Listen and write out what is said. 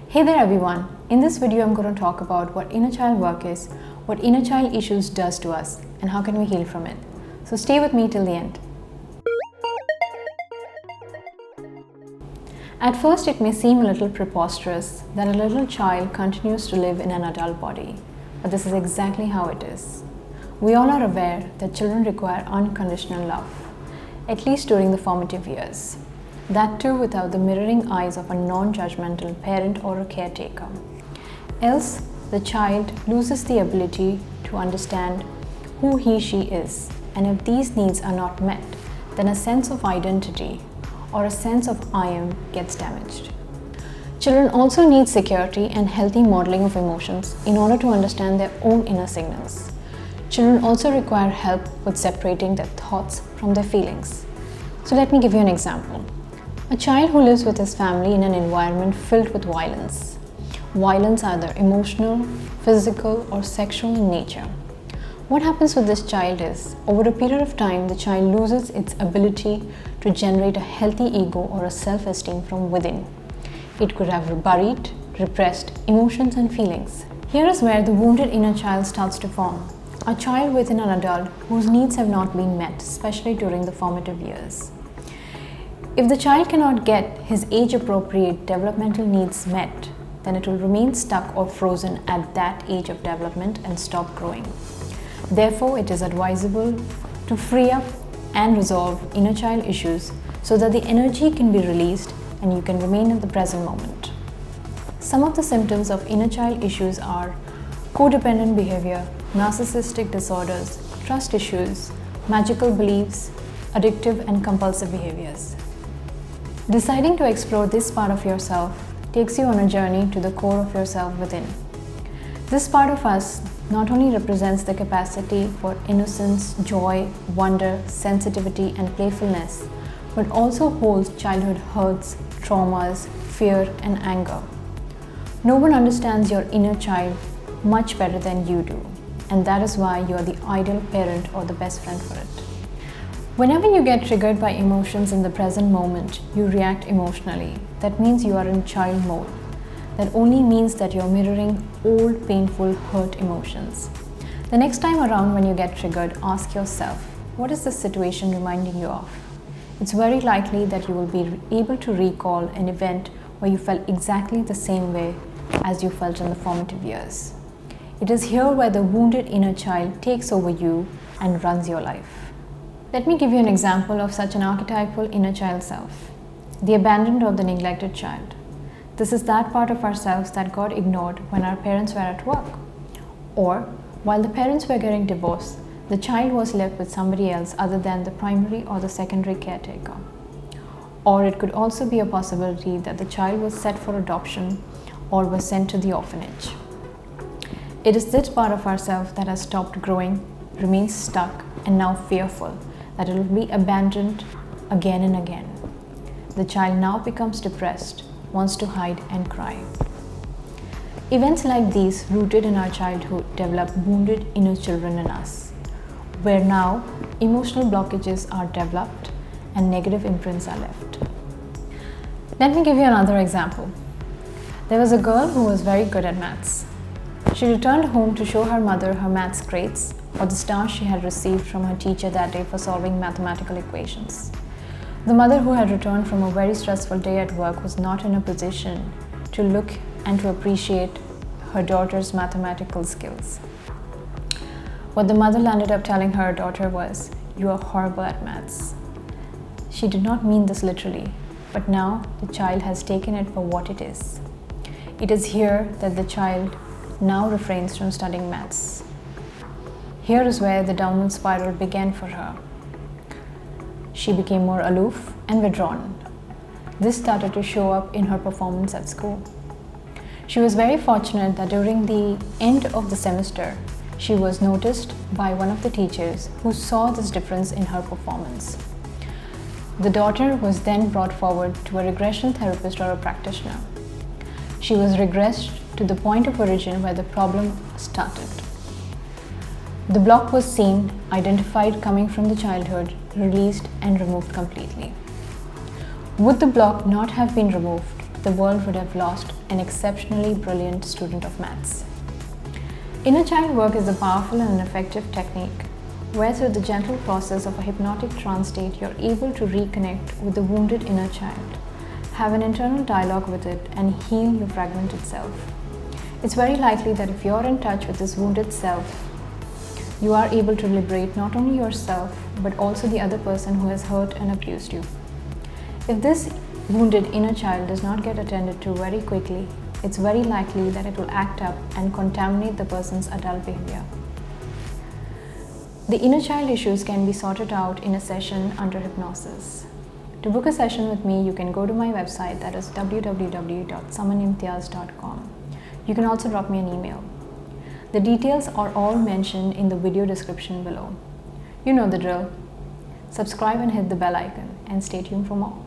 Hey there everyone, in this video I'm going to talk about what inner child work is, what inner child issues does to us and how can we heal from it. So stay with me till the end. At first it may seem a little preposterous that a little child continues to live in an adult body, but this is exactly how it is. We all are aware that children require unconditional love, at least during the formative years. That too without the mirroring eyes of a non-judgmental parent or a caretaker. Else, the child loses the ability to understand who he/she is, and if these needs are not met, then a sense of identity or a sense of I am gets damaged. Children also need security and healthy modeling of emotions in order to understand their own inner signals. Children also require help with separating their thoughts from their feelings. So let me give you an example. A child who lives with his family in an environment filled with violence. Violence either emotional, physical or sexual in nature. What happens with this child is, over a period of time, the child loses its ability to generate a healthy ego or a self-esteem from within. It could have buried, repressed emotions and feelings. Here is where the wounded inner child starts to form. A child within an adult whose needs have not been met, especially during the formative years. If the child cannot get his age-appropriate developmental needs met, then it will remain stuck or frozen at that age of development and stop growing. Therefore, it is advisable to free up and resolve inner child issues so that the energy can be released and you can remain in the present moment. Some of the symptoms of inner child issues are codependent behavior, narcissistic disorders, trust issues, magical beliefs, addictive and compulsive behaviors. Deciding to explore this part of yourself takes you on a journey to the core of yourself within. This part of us not only represents the capacity for innocence, joy, wonder, sensitivity and playfulness, but also holds childhood hurts, traumas, fear and anger. No one understands your inner child much better than you do, and that is why you are the ideal parent or the best friend for it. Whenever you get triggered by emotions in the present moment, you react emotionally. That means you are in child mode. That only means that you're mirroring old, painful, hurt emotions. The next time around when you get triggered, ask yourself, what is this situation reminding you of? It's very likely that you will be able to recall an event where you felt exactly the same way as you felt in the formative years. It is here where the wounded inner child takes over you and runs your life. Let me give you an example of such an archetypal inner child self. The abandoned or the neglected child. This is that part of ourselves that got ignored when our parents were at work. Or, while the parents were getting divorced, the child was left with somebody else other than the primary or the secondary caretaker. Or it could also be a possibility that the child was set for adoption or was sent to the orphanage. It is this part of ourselves that has stopped growing, remains stuck, and now fearful that it will be abandoned again and again. The child now becomes depressed, wants to hide and cry. Events like these, rooted in our childhood, develop wounded inner children in us, where now emotional blockages are developed and negative imprints are left. Let me give you another example. There was a girl who was very good at maths. She returned home to show her mother her maths grades or the stars she had received from her teacher that day for solving mathematical equations. The mother, who had returned from a very stressful day at work, was not in a position to look and to appreciate her daughter's mathematical skills. What the mother landed up telling her daughter was, "You are horrible at maths." She did not mean this literally, but now the child has taken it for what it is. It is here that the child now refrains from studying maths. Here is where the downward spiral began for her. She became more aloof and withdrawn. This started to show up in her performance at school. She was very fortunate that during the end of the semester, she was noticed by one of the teachers who saw this difference in her performance. The daughter was then brought forward to a regression therapist or a practitioner. She was regressed to the point of origin where the problem started. The block was seen, identified coming from the childhood, released and removed completely. Would the block not have been removed, the world would have lost an exceptionally brilliant student of maths. Inner child work is a powerful and effective technique where through the gentle process of a hypnotic trance state, you're able to reconnect with the wounded inner child, have an internal dialogue with it, and heal your fragmented self. It's very likely that if you're in touch with this wounded self, you are able to liberate not only yourself, but also the other person who has hurt and abused you. If this wounded inner child does not get attended to very quickly, it's very likely that it will act up and contaminate the person's adult behavior. The inner child issues can be sorted out in a session under hypnosis. To book a session with me, you can go to my website, that is www.samannimtiaz.com. You can also drop me an email. The details are all mentioned in the video description below. You know the drill. Subscribe and hit the bell icon and stay tuned for more.